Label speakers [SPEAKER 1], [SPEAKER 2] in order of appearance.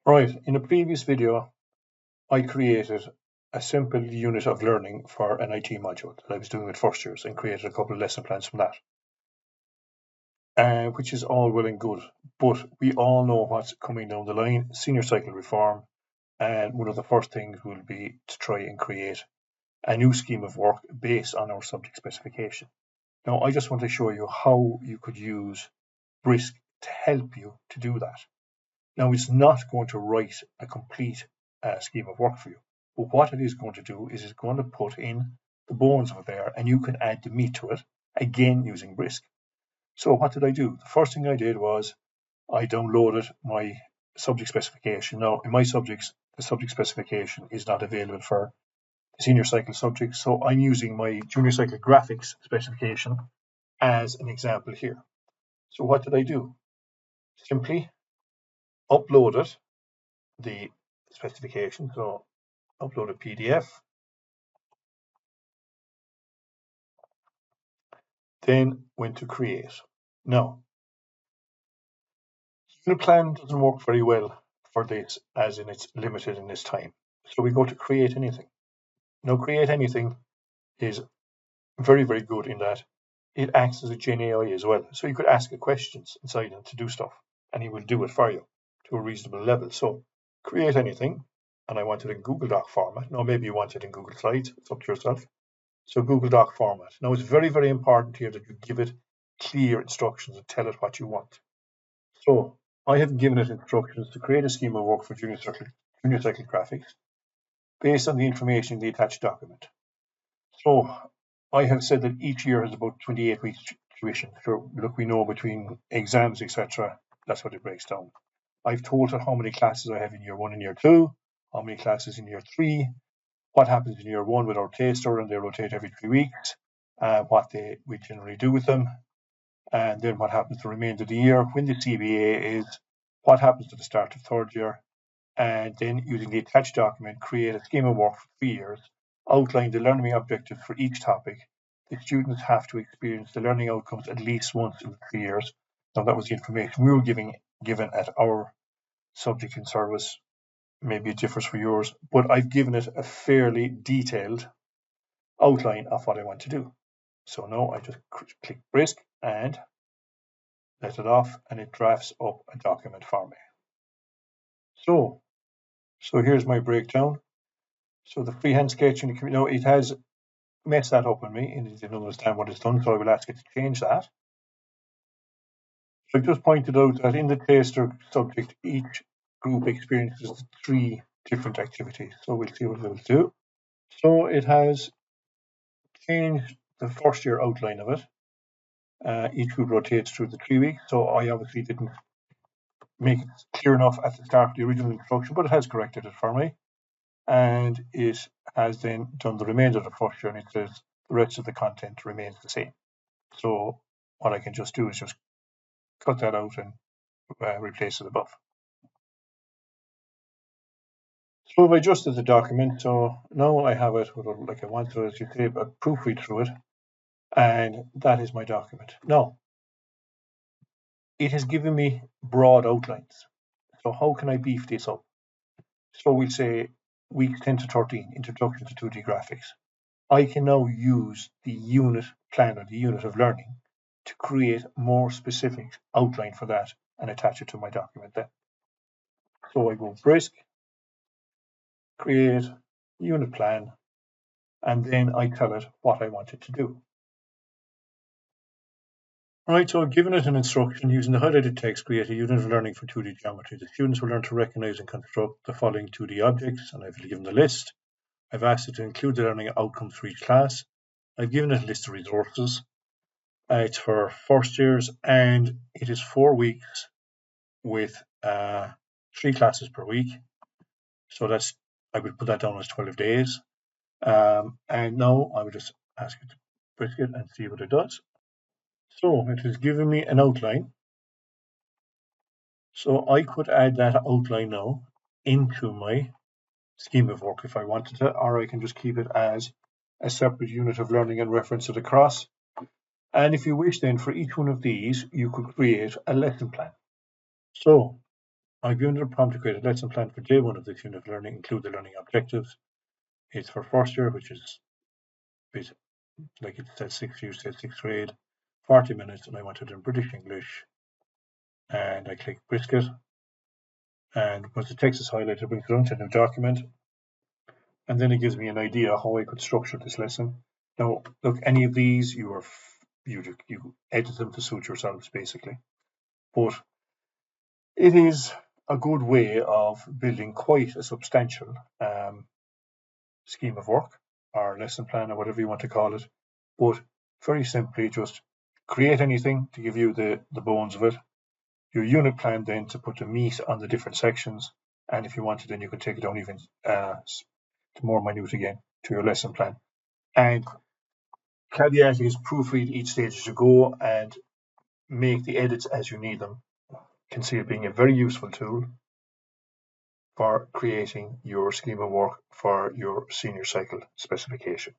[SPEAKER 1] Right, in a previous video, I created a simple unit of learning for an IT module that I was doing with first years and created a couple of lesson plans from that, which is all well and good. But we all know what's coming down the line, senior cycle reform, and one of the first things will be to try and create a new scheme of work based on our subject specification. Now, I just want to show you how you could use Brisk to help you to do that. Now, it's not going to write a complete scheme of work for you, but what it is going to do is it's going to put in the bones of it there, and you can add the meat to it, again using Brisk. So what did I do? The first thing I did was I downloaded my subject specification. Now, in my subjects, the subject specification is not available for the senior cycle subject, so I'm using my junior cycle graphics specification as an example here. So what did I do? Simply uploaded the specification. So upload a PDF, then went to create. Now, unit plan doesn't work very well for this, as in it's limited in this time. So we go to create anything. Now, create anything is very, very good in that it acts as a Gen AI as well. So you could ask it questions inside it to do stuff, and he will do it for you to a reasonable level. So create anything, and I want it in Google Doc format. Now, maybe you want it in Google Slides, it's up to yourself. So Google Doc format. Now, it's very, very important here that you give it clear instructions and tell it what you want. So I have given it instructions to create a scheme of work for junior cycle graphics based on the information in the attached document. So I have said that each year has about 28 weeks tuition. So look, we know between exams, etc., that's what it breaks down. I've told it how many classes I have in year 1 and year 2, how many classes in year 3, what happens in year 1 with our taster, and they rotate every 3 weeks, what we generally do with them, and then what happens the remainder of the year, when the CBA is, what happens to the start of third year, and then using the attached document, create a scheme of work for 3 years, outline the learning objectives for each topic. The students have to experience the learning outcomes at least once in 3 years. Now, that was the information we were given at our subject in service. Maybe it differs for yours, but I've given it a fairly detailed outline of what I want to do. So now I just click Brisk and let it off, and it drafts up a document for me. So here's my breakdown. So the freehand sketching, now it has messed that up on me and it didn't understand what it's done, so I will ask it to change that. So I just pointed out that in the taster subject, each group experiences 3 different activities. So we'll see what it will do. So it has changed the first year outline of it. Each group rotates through the 3 weeks, so I obviously didn't make it clear enough at the start of the original instruction, but it has corrected it for me. And it has then done the remainder of the first year, and it says the rest of the content remains the same. So what I can just do is just cut that out and replace it above. So I've adjusted the document, so now I have it like I want to, as you say, but proofread through it, and that is my document. Now, it has given me broad outlines. So how can I beef this up? So we'll say weeks 10 to 13, Introduction to 2D Graphics. I can now use the unit plan or the unit of learning to create more specific outline for that and attach it to my document then. So I go Brisk, create unit plan, and then I tell it what I want it to do. Alright, so I've given it an instruction using the highlighted text, create a unit of learning for 2D geometry. The students will learn to recognize and construct the following 2D objects, and I've given the list. I've asked it to include the learning outcomes for each class. I've given it a list of resources. It's for first years, and it is 4 weeks with 3 classes per week. So I would put that down as 12 days. And now I would just ask it to Brisk it and see what it does. So it has given me an outline. So I could add that outline now into my scheme of work if I wanted to, or I can just keep it as a separate unit of learning and reference it across. And if you wish then, for each one of these, you could create a lesson plan. So I've given it a prompt to create a lesson plan for day one of this unit of learning, include the learning objectives. It's for first year, which is like it said, sixth grade, 40 minutes, and I want it in British English. And I click Brisk. And once the text is highlighted, it brings it onto a new document. And then it gives me an idea how I could structure this lesson. Now, look, any of these you edit them to suit yourselves, basically. But it is a good way of building quite a substantial scheme of work or lesson plan or whatever you want to call it. But very simply, just create anything to give you the bones of it. Your unit plan then to put the meat on the different sections. And if you wanted, then you can take it down even to more minute again to your lesson plan. And caveat is proofread each stage as you go and make the edits as you need them. Can see it being a very useful tool for creating your scheme of work for your senior cycle specification.